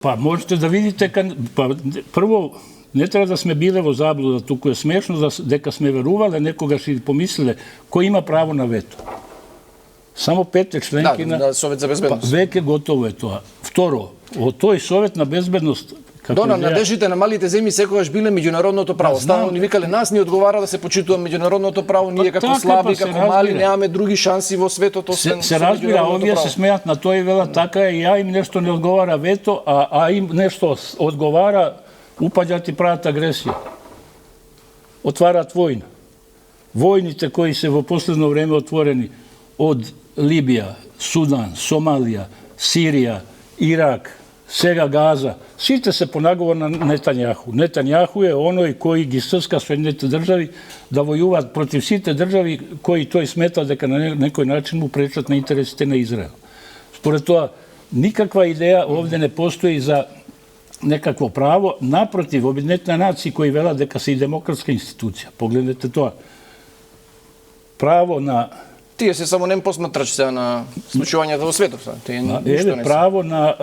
Па можете да видите, прво, не треба да сме биле во заблуда, туку е смешно дека сме верувале, некогаш и помислиле, кој има право на вето. Само 5 членки на Совет за безбедност. Веќе готово е тоа. Второ, од тој Совет на безбедност Дона, надеждите на малите земји секогаш биле меѓународното право. Станало ни викале, нас ни одговара да се почитува меѓународното право, ние како слаби, како мали, немаме други шанси во светот освен се разбира, овие се смеат на тоа и велат така е, ја им нешто не одговара вето, а им нешто одговара, упаѓаат и прават агресија. Отвараат војна. Војните кои се во последно време отворени од Либија, Судан, Сомалија, Сирија, Ирак, сега Газа, сите се по наговор на Нетањаху. Нетањаху е оној кој ги стска Соединетите држави да војуваат против сите држави кои тој смета дека на некој начин му пречат на интересите на Израел. Според тоа, никаква идеја овде не постои за некакво право. Напротив, Обединетите нации кои велат дека се и демократска институција. Погледнете тоа. Право на Тие се само нем посматрачи сега на случувањата во светот. Еве право на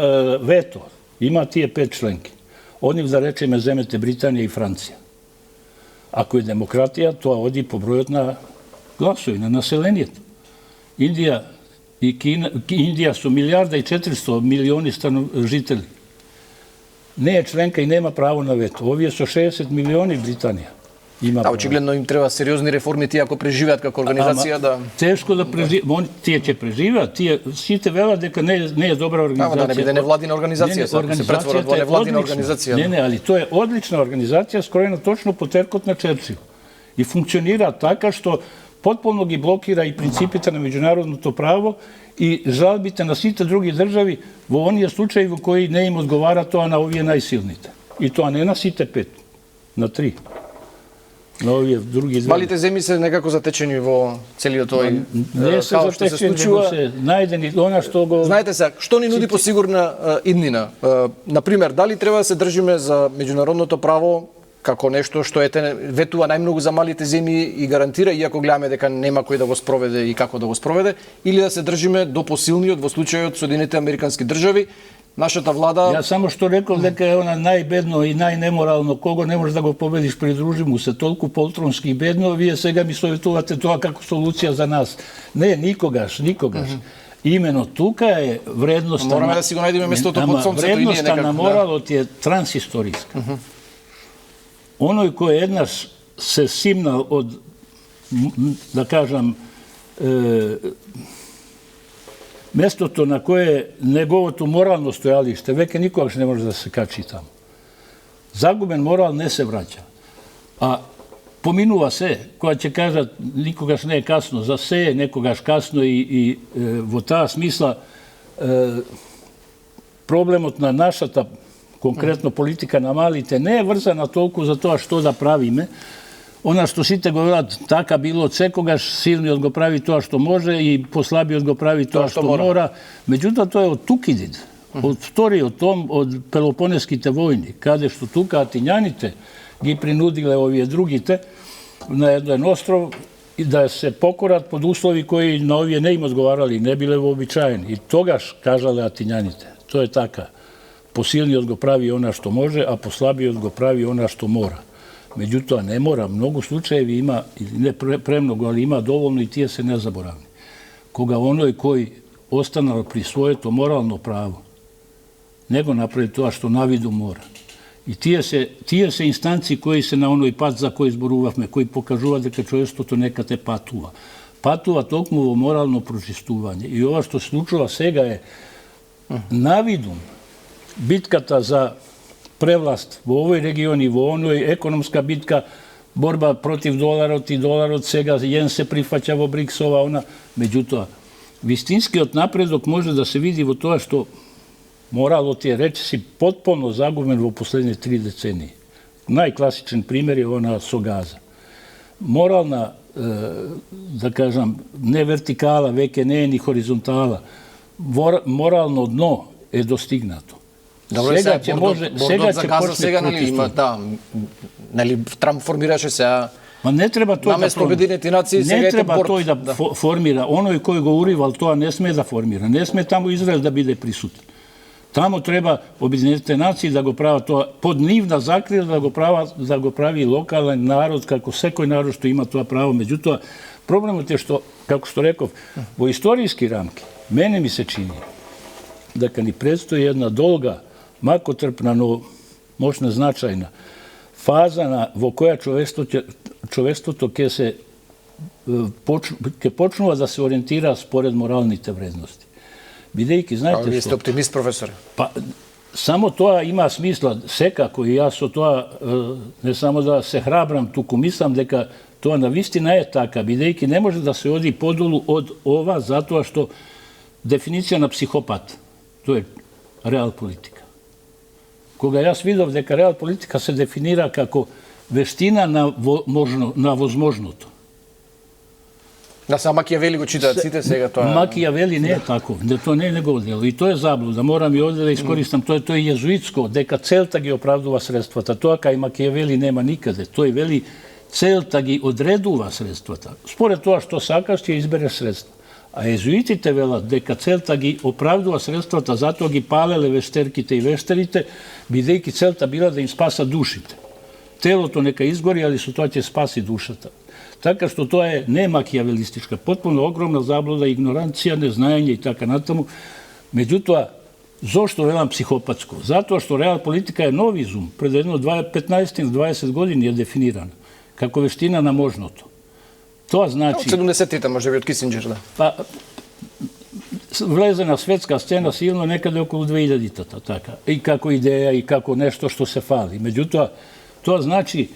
вето. Има тие 5 членки. Од нив да речеме земете Британија и Франција. Ако е демократија, тоа оди по бројот на гласови, на населението. Индија и Кина, Индија со 1.400 милиони жители. Не е членка и нема право на вето. Овие со 60 милиони Британија. Очигледно им треба сериозни реформи тие ако преживеат како организација да тешко да преживеат, тие ќе преживеат, тие сите велат дека не е добра организација. Да не биде невладина организација, се претворат во невладина организација. Не, али тоа е одлична организација скроена точно по теркот на Черчил. И функционира така што потполно ги блокира и принципите на меѓународното право и жалбите на сите други држави во оние случаи во кои не им одговара тоа на овие најсилните. И тоа не на сите 5, на 3. На овие други две. Малите земји се некако затечени во целиот тој не се затечени, се најдени она што го. Знаете се, што ни нуди посигурна иднина? Например, дали треба да се држиме за меѓународното право како нешто што ветува најмногу за малите земји и гарантира, иако гледаме дека нема кој да го спроведе и како да го спроведе, или да се држиме до посилниот во случајот Соединетите Американски држави? Нашата влада... Ја само што рекол дека е она најбедно и најнеморално, кого не можеш да го победиш, придружи му се толку полтронски бедно, вие сега ми советувате тоа како солуција за нас. Не, никогаш. Имено тука е вредноста... Мораме да си го најдеме местото под сонцето и ние некако. Вредноста на моралот е трансисториска. Оној кој еднаш се симнал од, да кажам, местото на кое неговото морално стојалиште, веќе никогаш не може да се качи таму. Загубен морал не се враќа. А поминува се, кога ќе кажат никогаш не е касно, за се е некогаш касно и во таа смисла проблемот на нашата конкретно политика на малите не е врзана толку за тоа што да правиме. Она што сите го велат, така било од секогаш, силниот го прави тоа што може и послабиот го прави тоа што мора. Меѓутоа тоа е од Тукидид, од вториот том, од Пелопонеските војни, каде што тука атињаните ги принудиле овие другите на еден остров и да се покорат под услови кои на овие не им одговарали, не биле вообичаени. И тогаш кажале атињаните, тоа е така. Посилниот го прави она што може, а послабиот го прави она што мора. Меѓутоа не мора, многу случаеви има, не премногу, али има доволно и тие се незаборавни. Кога оној кој останал при своето морално право, не го направи тоа што навиду мора. И тие се инстанции кои се на оној пат за кој зборувавме, кои покажуваат дека човештвото некаде патува. Патува токму во морално прочистување. И ова што се случува сега е навидум битката за превласт во овој регион и во оној, економска битка, борба против доларот и доларот сега јен се прифаќа во БРИКС, ова, она. Меѓутоа, вистинскиот напредок може да се види во тоа што моралот е речиси потполно загубен во последните 3 децении. Најкласичен пример е она со Газа. Морална, да кажам, не вертикала, веќе не е ни хоризонтала. Морално дно е достигнато. Добро, сега ќе може за Газа сега има нели Трамп формираше сега. Ма не треба тој да формира. Не треба тој да формира. Оној кој го уривал тоа не сме да формира. Не сме таму Израел да биде присутен. Тамо треба Обединетите нации да го прават тоа под нивна закрила, да го прави локален народ, како секој народ што има тоа право. Меѓутоа, проблемот е што, како што реков, во историски рамки, мене ми се чини дека ни предстои една долга, макотрпна, но мощна, значајна фаза во која човештвото ќе почнува да се ориентира според моралните вредности. Бидејќи, знаете Вие сте оптимист, професоре. Па, само тоа има смисла, секако, и јас со тоа не само да се храбрам, туку мислам дека тоа навистина е така, бидејќи не може да се оди подолу од ова, затоа што дефиниција на психопат, тоа е реал политика. Кога јас видов дека реал политика се дефинира како вештина на возможното. Да, са Макијавели го читаат сите сега тоа. Макијавели не е таков, тоа не е негово дело. И тоа е заблуда. Морам и овде да искористам, тоа е језуитско, дека целта ги оправдува средствата. Тоа кај Макијавели нема никаде. Тој вели целта ги одредува средствата. Според тоа што сакаш, ќе избереш средства. А језуитите велат дека целта ги оправдува средствата, затоа ги палеле вештерките и вештерите, бидејќи целта била да им спаса душите. Телото нека изгори, али со тоа ќе спаси душата. Така што тоа е не макијавелистичка, потпуно огромна заблуда, игноранција, незнаење и така натаму. Меѓутоа, зошто велам психопатско? Затоа што реал политика е нов изум, пред едно 15-20 години е дефинирана како вештина на можното. Тоа значи... Од 70-тите, може би, од Кисинџер, да. Па, влезе на светска сцена силно некаде околу 2000-тата, така. И како идеја, и како нешто што се фали. Меѓутоа, тоа значи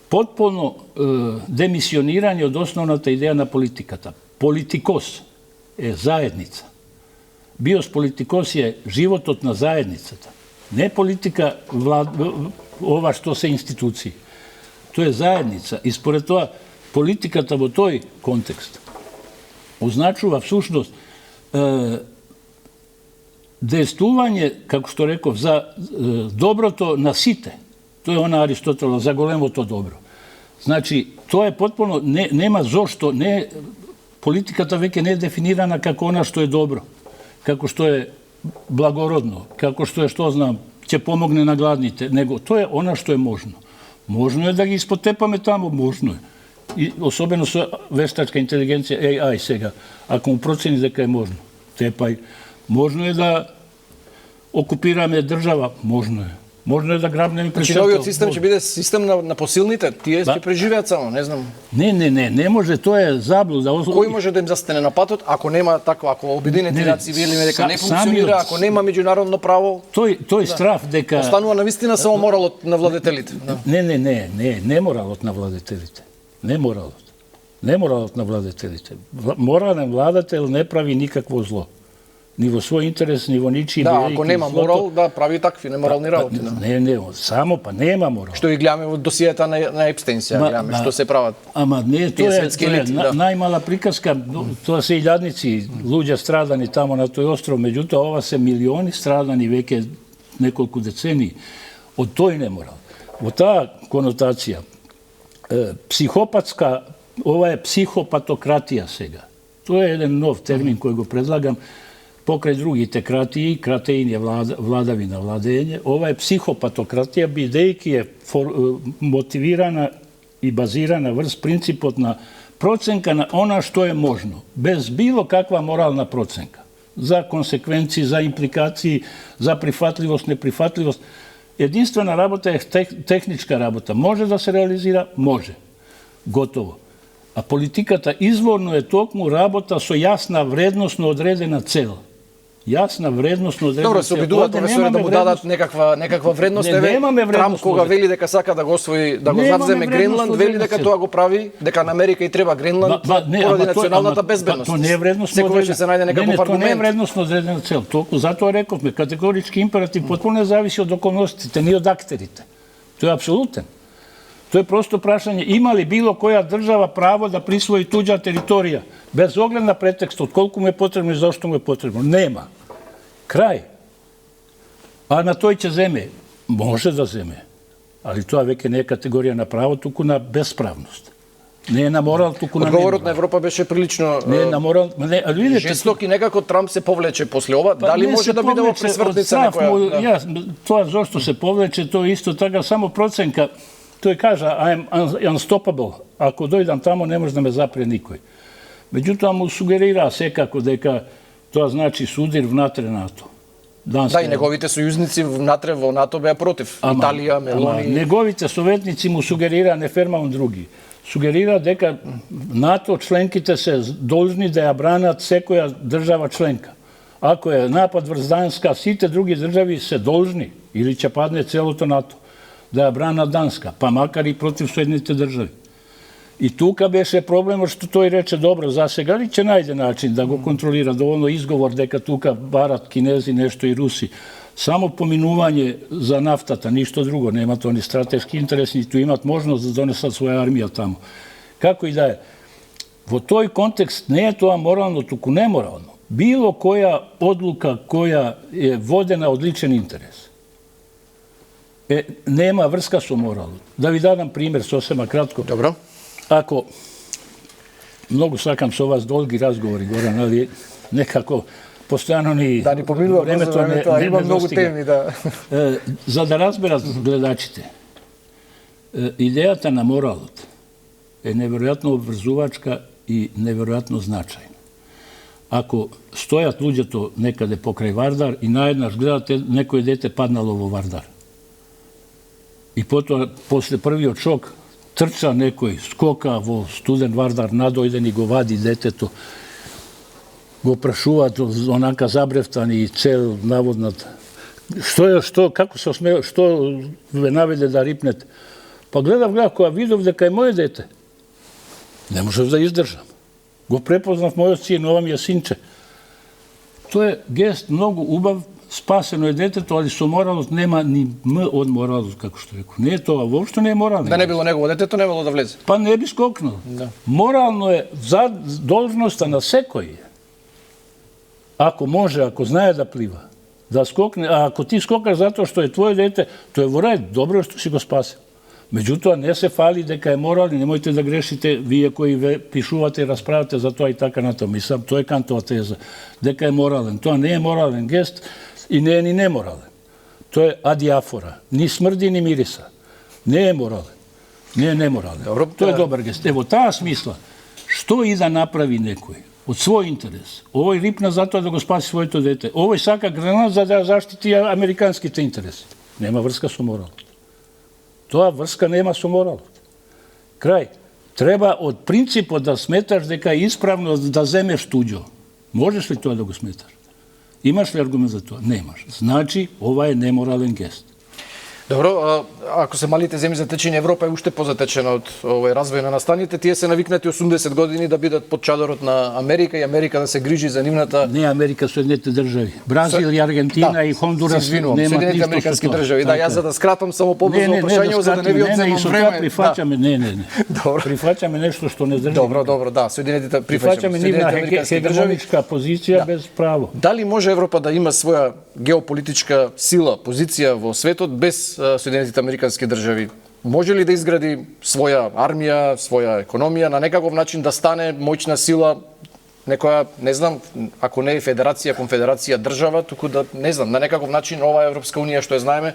потполно демисионирање од основната идеја на политиката. Политикос е заедница. Биос политикос е животот на заедницата. Не политика ова што се институции. Тоа е заедница. И според тоа, политиката во тој контекст означува всушност действување, како што реков, за доброто на сите. Тоа е она Аристотелова, за големото добро. Значи, тоа е потполно, нема зошто, политиката веќе не е дефинирана како она што е добро, како што е благородно, како што е, што знам, ќе помогне на гладните, него тоа е она што е можно. Можно е да ги испотепаме тамо, можно е. И особено со вештачка интелигенција, AI сега, ако му процени дека е можно, тепај, можно е да окупираме држава, можно е. Можно е да грабнеме председател. Значи, новиот систем ќе биде систем на посилните, тие ќе преживеат само, не знам. Не може, тоа е заблуда. Кој може да им застане на патот, ако нема таква, ако Обединетите нации велиме дека не функционира, ако нема меѓународно право? Тој страф дека... Останува навистина само моралот на владетелите. Не моралот на владетелите. Не моралот на владетелите. Морален владетел не прави никакво зло. Ни во свој интерес, ни во ничи. Да, ако нема морал, да прави такви неморални работи. Не, само па нема морал. Што ги гледаме во досијата на Епстейн, гледаме што се прават. Ама не, тоа е најмала приказка, тоа се илјадници луѓе страдани тамо на тој остров, меѓутоа ова се милиони страдани веќе неколку децени од тој неморал. Во таа конотација, психопатска, ова е психопатократија сега. Тоа е еден нов термин кој го предлагам, покрај другите кратии, кратеин е владавина, владење, ова е психопатократија, бидејќи е мотивирана и базирана врз принципот на проценка на она што е можно, без било каква морална проценка. За консеквенции, за импликации, за прифатливост, неприфатливост. Единствена работа е техничка работа. Може да се реализира? Може. Готово. А политиката изворно е токму работа со јасна вредносно одредена цел. Јасна вредносно одредена. Добро, се обидуваат професори да му дадат некаква вредност. Трамп кога вели дека сака да го освои, да го завземе Гренланд, вели дека тоа го прави, дека на Америка и треба Гренланд поради националната безбедност. Тоа не е вредносно. Секој ќе се најде некаков аргумент. Тоа не е вредносно одредена цел. Толку затоа рековме, категорички императив потпуно зависи од околностите, не од актерите. Тоа е апсолутен. Тоа е просто прашање, има ли било која држава право да присвои туѓа територија, без оглед на претекстот, колку му е потребно и зашто му е потребно? Нема. Крај. А на тој ќе земе? Може да земе. Али тоа веќе не е категорија на право, туку на бесправност. Не е на морал, туку на Одговорот на Европа беше прилично не е на морал, не, видите, жесток и некако Трамп се повлече после ова. Дали може да биде ова пресвртница некоја? Ја, тоа зошто се повлече, тоа исто така само проценка. Тој кажа, I'm unstoppable. Ако дојдам тамо, не може да ме запре никој. Меѓутоа му сугерира секако дека тоа значи судир внатре НАТО. Да, и неговите сојузници внатре во НАТО беа против. Италија, Мелони. Неговите советници му сугерира нефермаун други. Сугерира дека НАТО членките се должни да ја бранат секоја држава членка. Ако е напад врз Данска, сите други држави се должни, или ќе падне целото НАТО, да ја бранат Данска, па макар и против Соединените држави. И тука беше проблемот што тој рече, добро, за сега ли ќе најде начин да го контролира, доволно изговор дека тука барат кинези нешто и руси. Само поминување за нафтата, ништо друго, немат они стратешки интерес, ниту имат можност да донесат своја армија таму. Како и да е, во тој контекст не е тоа морално, туку неморално. Било која одлука која е водена од личен интерес, нема врска со моралот. Да ви дадам пример сосема кратко. Добро. Ако многу сакам со вас долги разговори, Горан, али некако постојано ни поминува времето, има многу теми, да. За да разберат гледачите, идејата на моралот е неверојатно обврзувачка и неверојатно значајна. Ако стојат луѓето некаде покрај Вардар и наеднаш гледате некој дете паднало во Вардар. И потоа, после првиот шок, трча некој, скока во студен Вардар, надојден и го вади детето, го прашуваат онака забревтан и цел наводнат. Како се осмеа, што ве наведе да рипнете? Па гледав, кога видов дека е моје дете. Не можев да издржам. Го препознав мојот син, ова ми е синче. Тоа е гест многу убав, спасено е детето, али со моралот нема ни м од моралот, како што реков. Не е тоа, воопшто не е морално. Да не било негово детето, не било да влезе. Па не би скокнал. Да. Морално е за должноста на секој. Ако може, ако знае да плива, да скокне, а ако ти скокаш затоа што е твое дете, тоа е во ред, добро што си го спасил. Меѓутоа, не се фали дека е морал и немојте да грешите вие кои ве пишувате и расправате за тоа и така натаму. Мислам, тоа е Кантова теза, дека е морален. Тоа не е морален гест и не е ни неморален. Тоа е адиафора. Ни смрди, ни мириса. Не е морален. Не е неморален. Добро, тоа е добар гест. Ево, таа смисла, што и да направи некој од свој интерес. Овој рипна затоа да го спаси своето дете. Овој сака гранат за да заштити американските интереси. Нема врска со моралот. Тоа врска нема со моралот. Крај. Треба од принципот да сметаш дека е исправно да земеш туѓо. Можеш ли тоа да го сметаш? Имаш ли аргумент за тоа? Немаш. Значи, ова е неморален гест. Добро, ако се малите земји затечени, Европа е уште позатечена од овој развој на настаните. Тие се навикнати 80 години да бидат под чадорот на Америка и Америка да се грижи за нивната... Не Америка, Соединените држави. Бразил и Аргентина и Хондурас немат Соединените американски држави. Да, јас за да скратам само побрзо прашање, за да не ви одземам време. Прифаќаме, не. Прифаќаме нешто што не држи. Добро, да, прифаќаме нивна хегемоничка позиција без право. Дали може Европа да има своја геополитичка сила, позиција во светот без Соединетите американски држави? Може ли да изгради своја армија, своја економија, на некаков начин да стане моćна сила, некоја, не знам, ако не е федерација, конфедерација држава, туку да, не знам, на некаков начин оваа Европска унија што ја знаеме,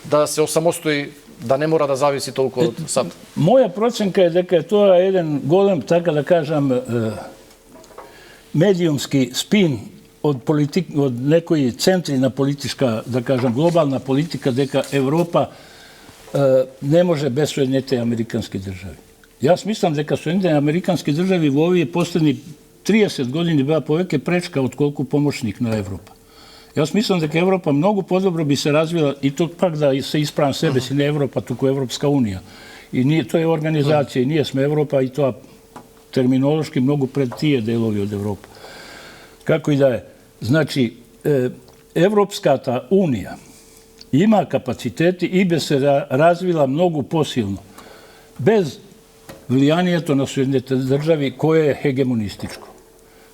да се осамостои, да не мора да зависи толку од САД? Моја проценка е дека тоа е еден голем, така да кажам, медиумски спин од некои центри на политичка, да кажам, глобална политика, дека Европа не може без Соединетите американски држави. Јас мислам дека Соединетите американски држави во овие последни 30 години беа повеќе пречка отколку помошник на Европа. Јас мислам дека Европа многу подобро би се развила, и тоа пак да се исправам себе си, не Европа, туку Европска унија. И ние, тоа е организација, и ние сме Европа, и тоа терминолошки многу пред тие делови од Европа. Како и да е. Значи, Европската унија има капацитети и би се развила многу посилно, без влијанието на Соединетите држави, кое е хегемонистичко,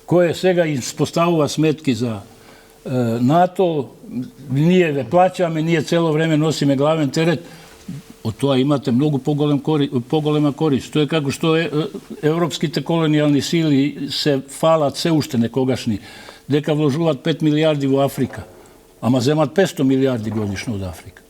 кое сега испоставува сметки за НАТО, ние ве плаќаме, ние цело време носиме главен терет. Од тоа имате многу поголема корист. Тоа е како што европските колонијални сили се фалат се уште некогашни, дека вложуваат 5 милиарди во Африка, ама земат 500 милиарди годишно од Африка.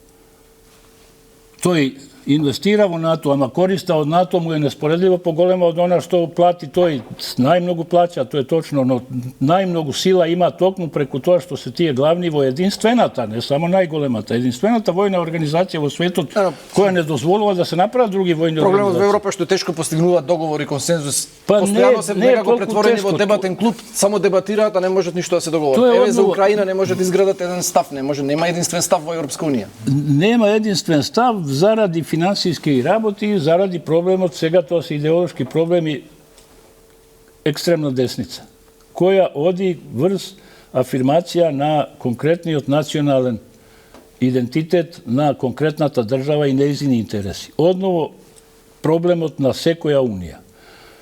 Тој инвестира во НАТО, ама користа од НАТО му е неспоредливо поголема од она што плати тој. Најмногу плаќа, тоа е точно, но најмногу сила има токму преку тоа што се тие главни во единствената, не само најголемата, единствената војна организација во светот која не дозволува да се направат други војни организации. Проблемот во Европа што тешко постигнуваат договор и консензус. Постојано се некако претворени во дебатен клуб, само дебатираат, а не можат ништо да се договорат. Еве за Украина не можат да изградат еден став, нема единствен став во Европска унија. Нема единствен став заради финансиски работи, заради проблемот, сега тоа се идеолошки проблеми, екстремна десница, која оди врз афирмација на конкретниот национален идентитет на конкретната држава и нејзини интереси. Одново, проблемот на секоја унија,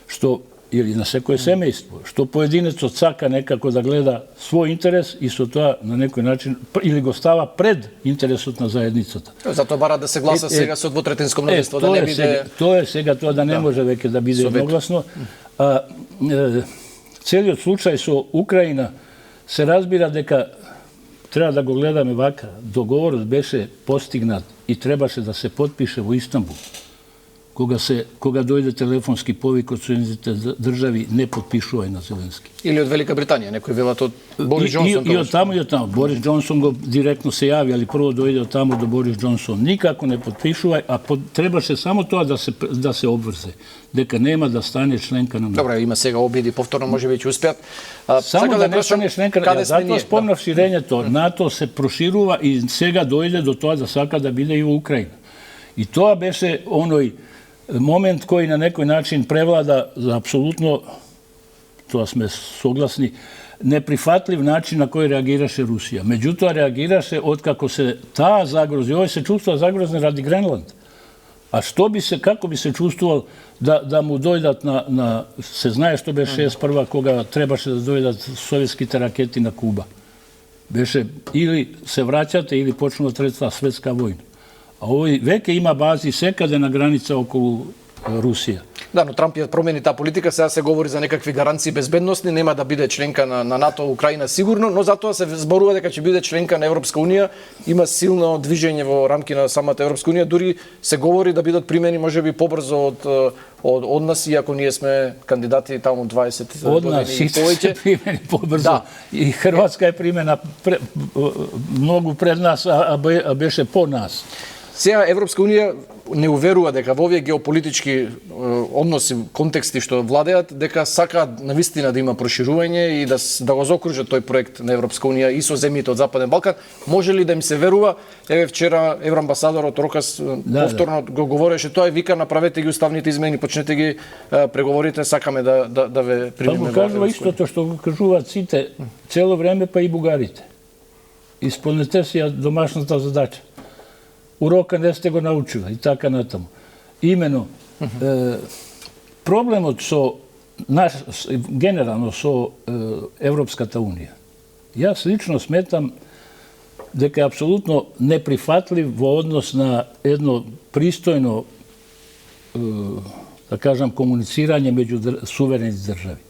што или на секое семејство, што поединецот сака некако да гледа свој интерес и со тоа на некој начин или го става пред интересот на заедницата. Затоа бара да се гласа сега со двотретинско мнозинство, да не биде... Тоа е сега, тоа да не може веќе да биде едногласно. Целиот случај со Украина се разбира дека треба да го гледаме вака. Договорот беше постигнат и требаше да се потпише во Истанбул. Кога дојде телефонски повик од Соединените држави, не потпишувај на Зеленски. Или од Велика Британија, некој велат од Борис Џонсон. И од таму. Борис Џонсон го директно се јави, али прво дојде од таму до Борис Џонсон. Никако не потпишувај, а требаше само тоа да се обврзе, дека нема да стане членка на НАТО. Добре, има сега обиди, повторно може би ќе успеат. Само да не стане членка, затоа спомнав ширењето. НАТО се проширува и сега дојде до тоа да сака да биде и во Украина. И тоа беше оној момент кој на некој начин превлада за апсолутно, тоа сме согласни, неприфатлив начин на кој реагираше Русија. Меѓутоа реагираше откако се таа загрози, овој се чувствува загрозен ради Гренланд. А како би се чувствувал да му дојдат на се знае што беше 61-а кога требаше да дојдат советските ракети на Куба. Беше или се враќате или почнува Трета светска војна. А овој веќе има бази секаде на граница околу Русија. Да, но Трамп ја промени таа политика, сега се говори за некакви гаранции безбедносни, нема да биде членка на НАТО Украина сигурно, но затоа се зборува дека ќе биде членка на Европска унија, има силно движење во рамки на самата Европска унија, дури се говори да бидат примени можеби побрзо од нас, иако ние сме кандидати таму 20 години и повеќе. Од нас примени побрзо. Да. И Хрватска е примена многу пред нас, а беше по нас. Сега Европска унија не уверува дека во овие геополитички односи, контексти што владеат, дека сакаат навистина да има проширување и да го заокружат тој проект на Европска унија и со земјите од Западен Балкан. Може ли да им се верува? Еве вчера евроамбасадорот Рокас повторно го говореше тоа и вика направете ги уставните измени, почнете ги преговорите, сакаме да ве примиме. Па го кажува истото што го кажуваат сите цело време, па и бугарите. Исполнете си домашната задача. Урока не сте го научила и така натаму. Имено, проблемот генерално со Европската унија. Јас лично сметам дека е апсолутно неприфатлив во однос на едно пристојно, да кажам, комуницирање меѓу суверени држави.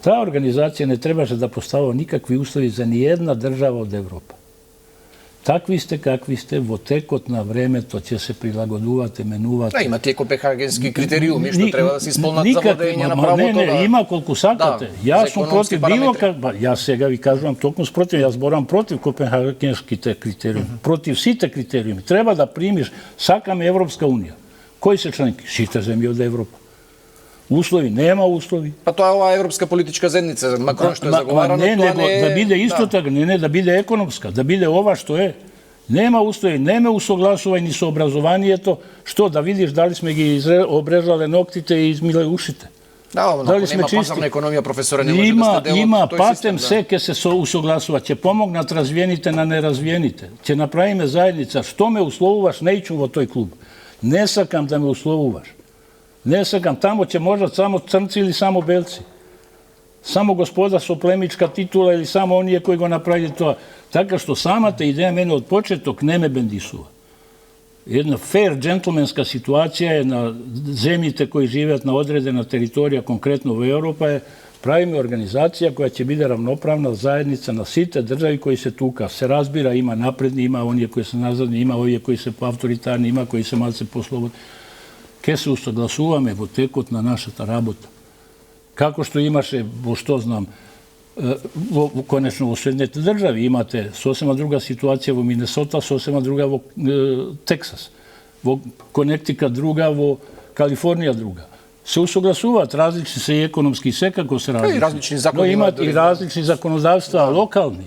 Таа организација не требаше да поставува никакви услови за ни една држава од Европа. Такви сте какви сте, во текот на времето ќе се прилагодувате, менувате. Има тие копенхагенски критериуми што треба да се исполнат за владење на правото. Не, има колку сакате. Јас сум против било јас сега ви кажувам токму спротив, јас зборам против копенхагенските критериуми, против сите критериуми. Треба да примиш, сакаме Европска унија. Кои се членки? Сите земји од Европа. Услови, нема услови. Па тоа е оваа европска политичка заедница, Макрон што е заговарано, тоа не е... Да биде исто така, да биде економска, да биде ова што е. Нема услови, не ме усогласувај ни со образованието, што да видиш дали сме ги обрезале ноктите и измиле ушите. Да, ако нема пазарна економија, професоре, не може да сте дел од тој систем. Има патем се ќе се усогласува, ќе помогнат развиените на неразвиените. Ќе направиме заедница. Што ме условуваш, не ичу во тој клуб. Не сакам да ме условуваш. Не сакам, тамо ќе можат само црнци или само белци. Само господа со племичка титула или само оние кои го направили тоа. Така што самата идеја мене од почеток не ме бендисува. Една fair, džentlmenska situacija je na zemljite koji živet na odredena teritorija, konkretno u Evropa, je pravimo organizacija koja će biti ravnopravna zajednica na site državi koji se tuka. Se razbira, ima napredni, ima oni koji se nazadni, ima ovi koji se autoritarni, ima koji se malce poslobodni. Ке се усогласуваме во текот на нашата работа. Како што имаше, во што знам, конечно во Соединените држави имате сосема друга ситуација во Минесота, сосема друга во Тексас, во Конектикат друга, во Калифорнија друга. Се усогласуваат, различни се и економски и секако се различни. Но имат и различни законодавства локални,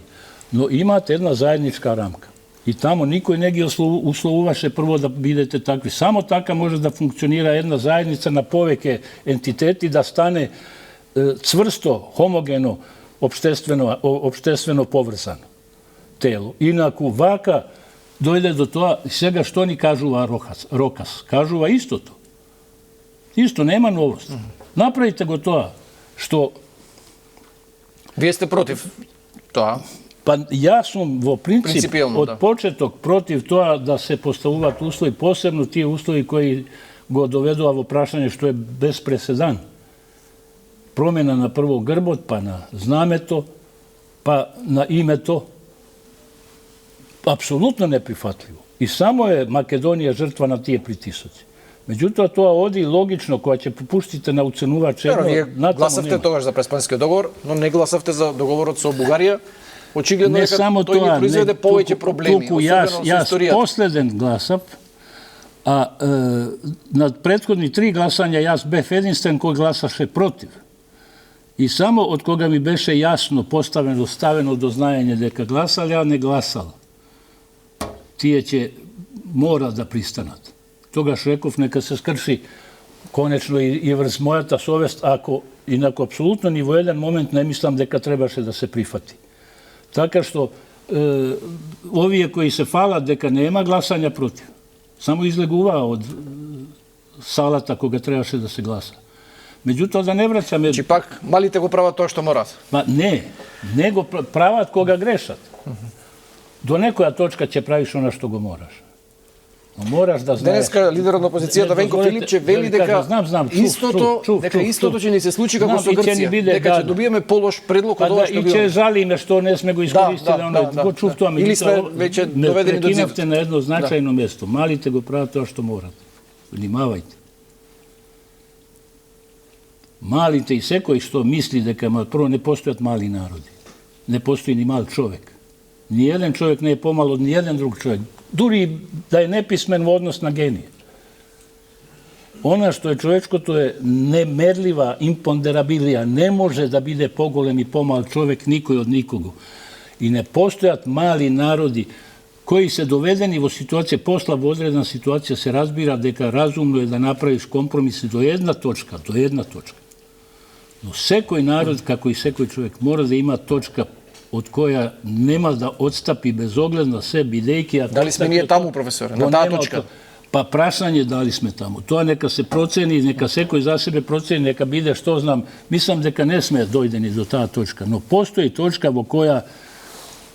но имат една заедничка рамка. И тамо никој не ги условуваше прво да бидете такви. Само така може да функционира една заедница на повеќе ентитети, да стане цврсто, хомогено, обштествено поврзано тело. Инаку вака дојде до тоа, сега што ни кажува Рокас? Кажува истото. Исто, нема новост. Направите го тоа, што... Вие сте против тоа? Па јас сум во принцип од почеток против тоа да се поставуваат услови, посебно тие услови кои го доведува во прашање што е без преседан. Промена на прво грбот, па на знамето, па на името. Апсолутно неприфатливо. И само е Македонија жртва на тие притисоци. Меѓутоа, тоа оди логично, кога ќе попуштите на уценувач едно... Вие гласавте тогаш за Преспанскиот договор, но не гласавте за договорот со Бугарија. Очигледно дека тој ни произведе повеќе проблеми, особено со историјата. Јас последен гласав, а на претходни 3 гласања јас бев единствен кој гласаше против. И само од кога ми беше јасно поставено, ставено до знаење дека гласал, ја не гласал. Тие ќе мора да пристанат. Тогаш реков нека се скрши конечно и врз мојата совест, ако инаку апсолутно ни во еден момент не мислам дека требаше да се прифати. Така што овие кои се фалат дека нема гласања против, само излегуваа од салата кога требаше да се гласа. Меѓутоа да не враќаме... Чи пак малите го прават тоа што морат? Не го прават кога грешат. До некоја точка ќе правиш она што го мораш. Но мораш да знаеш... Денеска лидерот на опозицијата Венко Филипче вели дека истото ќе ни се случи како со Грција, дека ќе добиеме полош предлог од ова што било. И ќе жалиме што не сме го искористиле, го чув тоа. Или сме веќе доведени до зид. Прекинавте на едно значајно место. Малите го прават тоа што морат. Внимавајте. Малите и секој што мисли дека прво не постојат мали народи. Не постои ни мал човек. Ни еден човек не е помал од ни еден друг човек. Дури да е неписмен во однос на генија. Она што е човечкото е немерлива импондерабилија. Не може да биде поголем и помал човек никој од никого. И не постојат мали народи кои се доведени во ситуација, посла во одредна ситуација се разбира дека разумно е да направиш компромиси до една точка. Но секој народ, како и секој човек, мора да има точка од која нема да отстапи без оглед на се, бидејќи... Дали сме ние таму, професоре, на таа точка? Па прашање дали сме таму. Тоа нека се процени, нека секој за себе процени, нека биде што знам. Мислам дека не сме дојдени до таа точка, но постои точка во која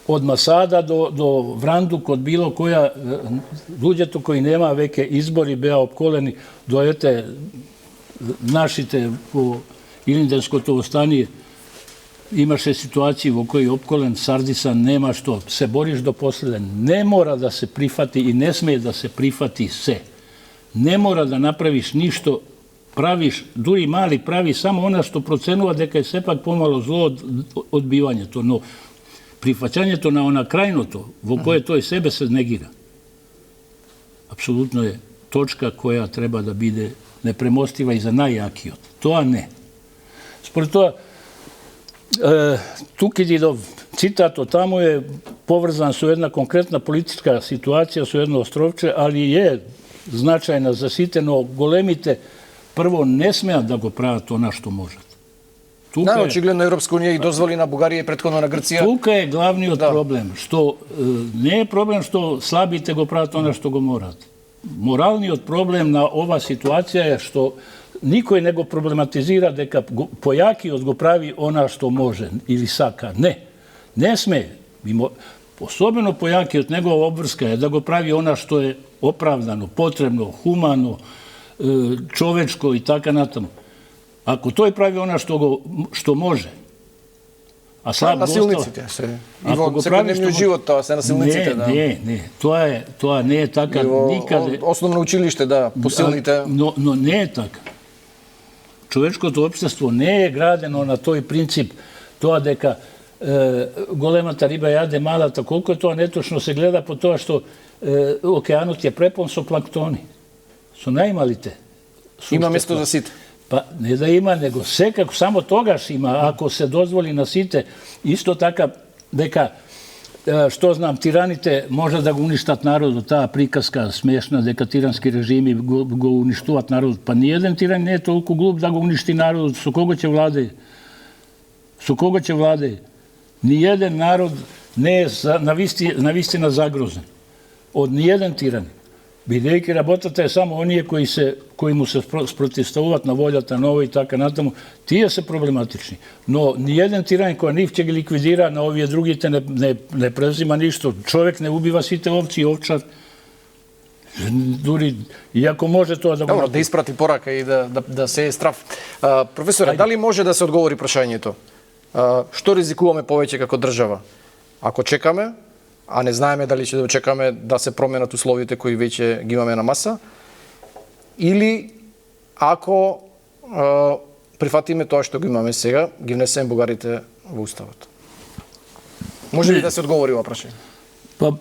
од Масада до Врандук, од било која луѓето кои нема веќе избори беа обколени до нашите во Илинденското остание. Имаше ситуации во кои обколен Сардисан нема што, се бориш до последен. Не мора да се прифати и не смее да се прифати се. Не мора да направиш ништо, правиш, дури мали прави само она што проценува дека е сепак помало зло од одбивањето, но прифаќањето на она крајното, во кое тој себе се негира, апсолутно е точка која треба да биде непремостива и за најјакиот. Тоа не. Според тоа, Тукидидов цитатот таму е поврзан со една конкретна политичка ситуација, со едно островче, али е значајна за сите, но големите прво не смеат да го прават она што можат. Очигледно Европска унија и дозволи на Бугарија и претходно на Грција. Тука е главниот проблем, што не е проблем што слабите го прават она што го морат. Моралниот проблем на ова ситуација е што никој не го проблематизира дека појакиот го прави она што може или сака. Не сме. особено појаки од негова обврска е да го прави она што е оправдано, потребно, хумано, човечко и така натаму. Ако тој прави она што може, а слаб насилниците се. И во секојдневниот живот тоа се насилниците, да. Не, тоа не е така никаде. Основно училиште, да, посилните. Но не е така. Човечкото општество не е градено на тој принцип, тоа дека големата риба јаде малата, колку е тоа неточно се гледа по тоа што океанот е препон со планктони, со најмалите. Има место за сите. Па не да има, него секако, само тогаш има, ако се дозволи на сите. Исто така, дека, што знам, тираните може да го уништат народот, таа приказка смешна, дека тирански режими го уништуват народот. Па ниеден тиран не е толку глуп да го уништи народот. Со кого ќе владее? Со кого ќе владее? Ниеден народ не е навистина загрозен од ниеден тиран. Бидејќи работата е само оние кои му се спротивставуваат на волјата на овој и така натаму, тие се проблематични. Но ниеден тиран кој нив ќе ги ликвидира, на овие другите не презима ништо. Човек не убива сите овци и овчар. Дури, иако може тоа да го... Добро, да испрати порака и да се е страв. Професоре, дали може да се одговори прашањето? Што ризикуваме повеќе како држава? Ако чекаме, а не знаеме дали ќе дочекаме да се променат условите кои веќе ги имаме на маса, или ако прифатиме тоа што го имаме сега, ги внесеме бугарите во уставот. Може ли да се одговори ова прашање? Па,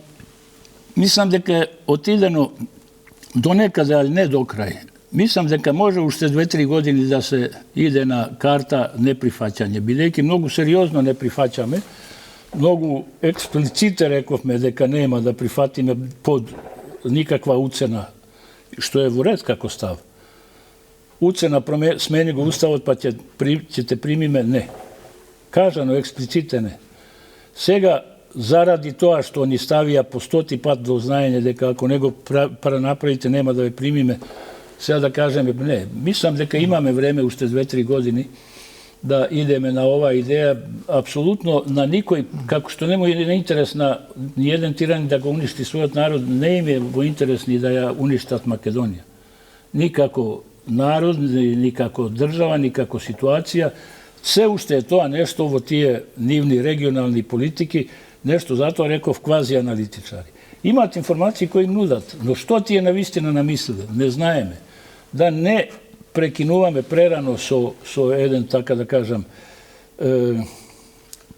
мислам дека е отидено до некаде, али не до крај. Мислам дека може уште 2-3 години да се иде на карта неприфаќање, бидејќи многу сериозно не прифаќаме, многу експлиците рековме дека нема да прифатиме под никаква уцена, што е во ред како став. Уцена смени го уставот, па ќе те примиме, не. Кажано експлиците не. Сега, заради тоа што ни ставија по 100 пат до знаење дека ако не го направите нема да ве примиме, сега да кажеме не. Мислам дека имаме време уште 2-3 години да идеме на оваа идеја, апсолутно на никој, како што нема интерес на ниеден тиран да го уништи својот народ, не им е во интерес ни да ја уништат Македонија. Ни како народ, ни како држава, ни како ситуација. Се уште е тоа нешто во тие нивни регионални политики, нешто затоа реков квази аналитичари. Имаат информации кои нудат, но што тие навистина намислиле, не знаеме. Да не прекинуваме прерано со еден, така да кажам,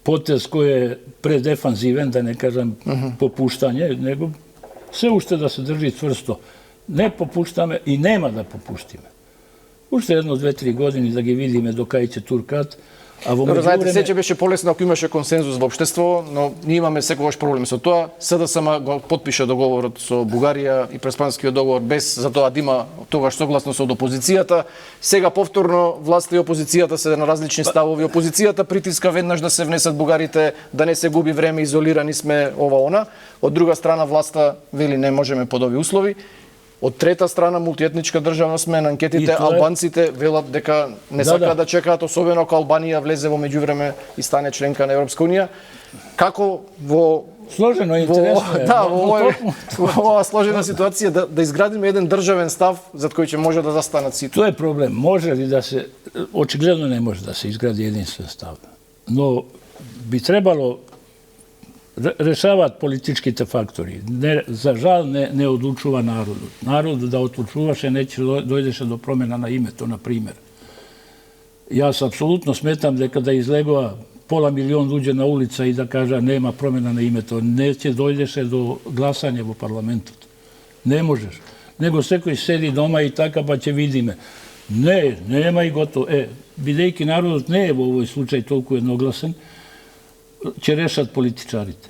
потез кој е предефанзивен, да не кажам попуштање, него се уште да се држи цврсто. Не попуштаме и нема да попуштиме. Уште 1-2-3 години да ги видиме до кај ќе туркат. Знаете, сеќе беше полесно ако имаше консензус во општество, но ние имаме секогаш проблем со тоа. СДСМ го потпиша договорот со Бугарија и Преспанскиот договор без за тоа да има тогаш согласност од опозицијата. Сега повторно власта и опозицијата се на различни ставови. Опозицијата притиска веднаш да се внесат бугарите, да не се губи време, изолирани сме ова она. Од друга страна власта вели не можеме под овие услови. Од трета страна, мултиетничка држава сме, на анкетите албанците велат дека не сакаат да чекаат, особено ако Албанија влезе во меѓувреме и стане членка на Европска унија. Како во сложено и интересно е. Да, во оваа сложена ситуација да изградиме еден државен став за кој ќе може да застанат сите. Тоа е проблем. Може ли да се, очигледно не може да се изгради единствен став. Но би требало решаваат политичките фактори. За жал не одлучува народот. Народот да одлучуваше не ќе дојдеше до промена на името, на пример. Јас апсолутно сметам дека да излегува 500.000 луѓе на улица и да кажа нема промена на името, не ќе дојдеше до гласање во парламентот. Не можеш. Него секој седи дома и така па ќе видиме. Не, нема и готово. Бидејќи народот не е во овој случај толку едногласен, ќе решат политичарите.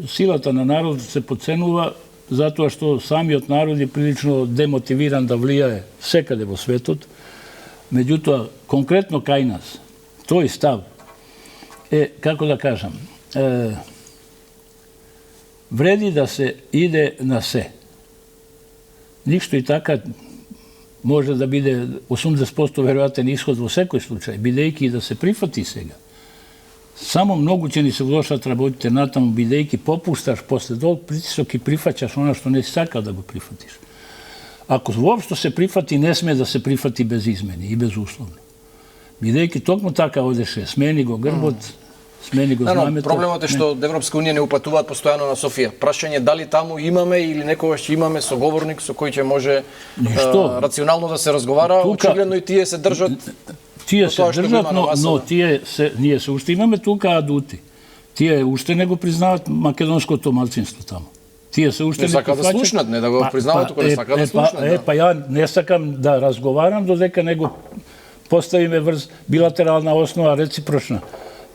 Силата на народот се подценува затоа што самиот народ е прилично демотивиран да влијае секаде во светот. Меѓутоа, конкретно кај нас, тој став е, како да кажам, вреди да се иде на се. Ништо и така може да биде 80% веројатен исход во секој случај, бидејќи да се прифати сега. Само многу ќе ни се влошат работите натаму, бидејќи попушташ после долг притисок и прифаќаш она што не сака да го прифатиш. Ако воопшто се прифати, не сме да се прифати без измени и безусловно. Бидејќи токму така одеше, смени го грбот, смени го знамето. Проблемот е што Европска унија не упатуваат постојано на Софија. Прашање дали таму имаме или некогаш ќе имаме соговорник со кој ќе може рационално да се разговара. Очигледно и тие се држат. Тие се држат, но ние се уште имаме тука адути. Тие уште не го признават македонското малцинство таму. Тие се уште не сакаат да слушнат, не да го признават, тука не сакаат да слушнат. Ја не сакам да разговарам додека не го поставиме врз билатерална основа, реципрочна.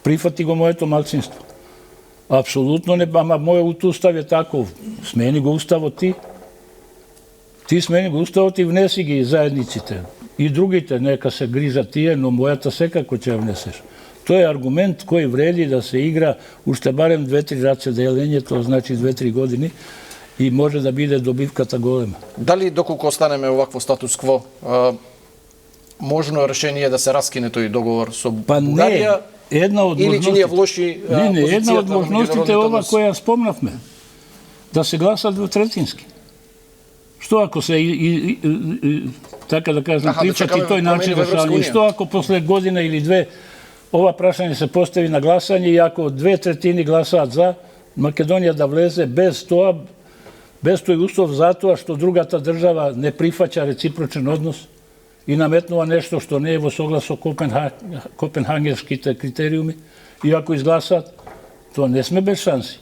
Прифати го моето малцинство. Апсолутно не, ама мојот устав е таков. Смени го уставот ти. Ти смени го уставот и внеси ги заедниците. И другите нека се грижат тие, но мојата секако ќе ја внесеш. Тој е аргумент кој вреди да се игра уште барем 2-3 раце делење, тоа значи 2-3 години, и може да биде добивката голема. Дали доколку останеме овакво статус-кво, можно решение да се раскине тој договор со Бугарија? Една од или ќе ни ја влоши позицијата? Една од можностите е ова која спомнавме. Да се гласа двотретински. Што ако се така да кажем прифати тој начин решавање? Што ако после година или две ова прашање се постави на гласање и ако 2/3 гласаат за Македонија да влезе без тоа, без тој услов затоа што другата држава не прифаќа реципрочен однос и наметнува нешто што не е во соглас со копенхагенските критериуми, и ако изгласаат, тоа не сме без шанси.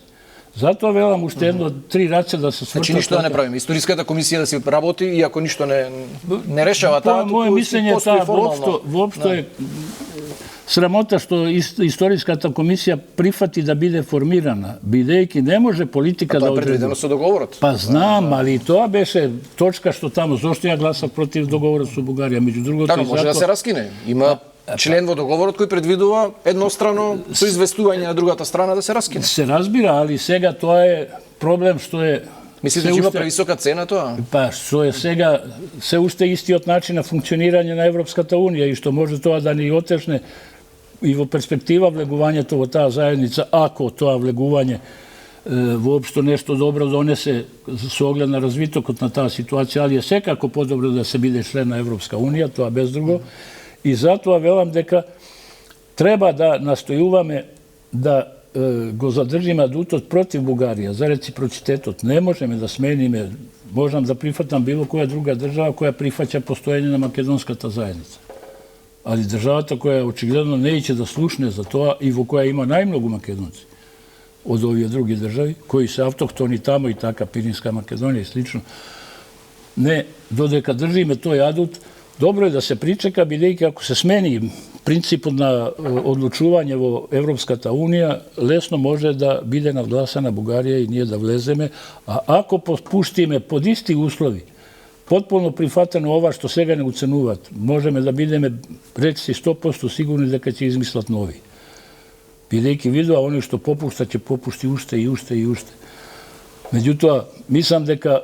Затоа велам уште едно 3 раце да се свртат. Значи ништо да не правиме. Историската комисија да се работи и ако ништо не решава таа, моје мислење е таа воопшто е срамота што историската комисија прифати да биде формирана, бидејќи не може политика да одредува. Тоа е предвидено со договорот. Па знам, али тоа беше точка што таму зошто ја гласав против договорот со Бугарија, меѓу другото. Да, може да се раскине. Има член во договорот кој предвидува еднострано со известување на другата страна да се раскине. Се разбира, али сега тоа е проблем што е. Мислите дека има превисока цена тоа? Па, што е сега се уште истиот начин на функционирање на Европската унија и што може тоа да ни отешне и во перспектива влегувањето во таа заедница, ако тоа влегување воопшто нешто добро донесе со оглед на развитокот на таа ситуација, али е секако подобро да се биде член на Европска унија, тоа без друго. И затоа велам дека треба да настојуваме да го задржиме адутот против Бугарија за реципроцитетот. Не можеме да смениме, можам да прифатам било која друга држава која прифаќа постоење на македонската заедница. Али државата која очигледно не ќе да слушне за тоа и во која има најмногу македонци од овие други држави, кои се автохтони тамо и така, Пиринска Македонија и слично. Не, додека држиме тој адут, добро е да се причека, бидејќи ако се смени принципот на одлучување во Европската унија, лесно може да биде надгласана Бугарија и ние да влеземе, а ако пуштиме под исти услови, потполно прифатено ова што сега не оценуваат, можеме да бидеме речиси 100% сигурни дека ќе измислат нови. Бидејќи видува оној што попушта, ќе попушти уште и уште и уште. Меѓутоа, мислам дека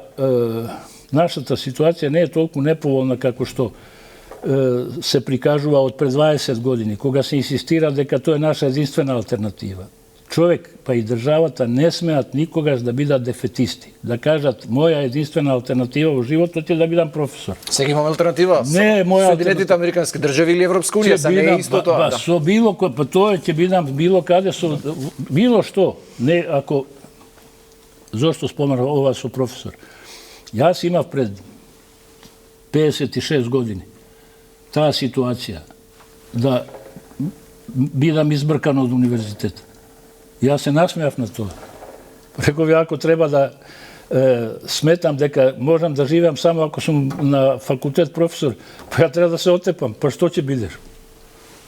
нашата ситуација не е толку неповолна како што се прикажува од пред 20 години, кога се инсистира дека тоа е наша единствена алтернатива. Човек, па и државата не смеат никогаш да бидат дефетисти, да кажат моја единствена алтернатива во животот е да бидам професор. Сега имаме алтернатива. Не, моја Соединетите американски држави или Европска унија, са не е исто тоа. Ба, со било кој, па тоа ќе бидам било каде со било што. Не, ако зошто споменав ова со професор. Јас имав пред 56 години таа ситуација да бидам избркан од универзитет. Јас се насмеав на тоа. Реков ја, ако треба да сметам дека можам да живеам само ако сум на факултет професор, па ја треба да се отепам. Па што ќе бидеш?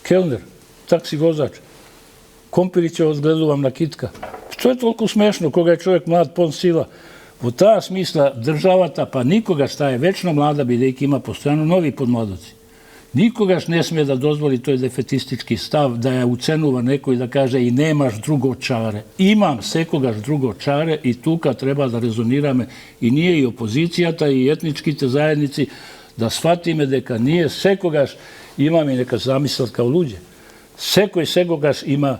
Келнер, такси возач, компири ќе одгледувам на китка. Што е толку смешно кога е човек млад, пон сила? Во таа смисла државата, па никогаш таа е вечно млада, бидејќи има постојано нови подмладоци. Никогаш не сме да дозволи тој дефетистички став, да ја уценува некој да каже и немаш друго чаре. Имам секогаш друго чаре и тука треба да резонираме и ние и опозицијата и етничките заедници да сватиме дека ние секогаш имаме нека замислат као луѓе. Секој секогаш има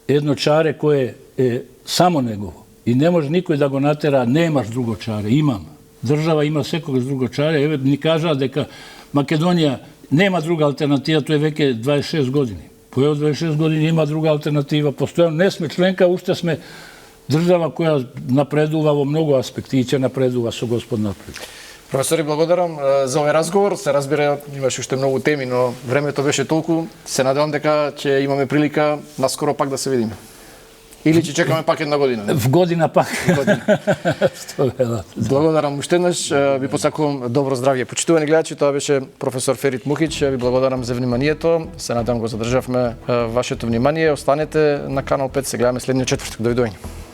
едно чаре кое е само негово. И не може никој да го натера, немаш друго чаре. Имам. Држава има секогаш друго чаре. Еве, ни кажа дека Македонија нема друга алтернатива, тој веќе 26 години. По 26 години има друга алтернатива. Постојано не сме членка, уште сме држава која напредува во многу аспекти и ќе напредува со Господ напред. Професори, благодарам за овој разговор. Се разбира, имаше уште многу теми, но времето беше толку. Се надевам дека ќе имаме прилика наскоро пак да се видиме. Или ќе чекаме пак една година? В година пак. Благодарам уште еднаш, ви посакувам добро здравје. Почитувани гледачи, тоа беше професор Ферит Мухич. Ви благодарам за вниманието. Се надевам го задржавме вашето внимание. Останете на Канал 5, се гледаме следниот четвртак. Довидување.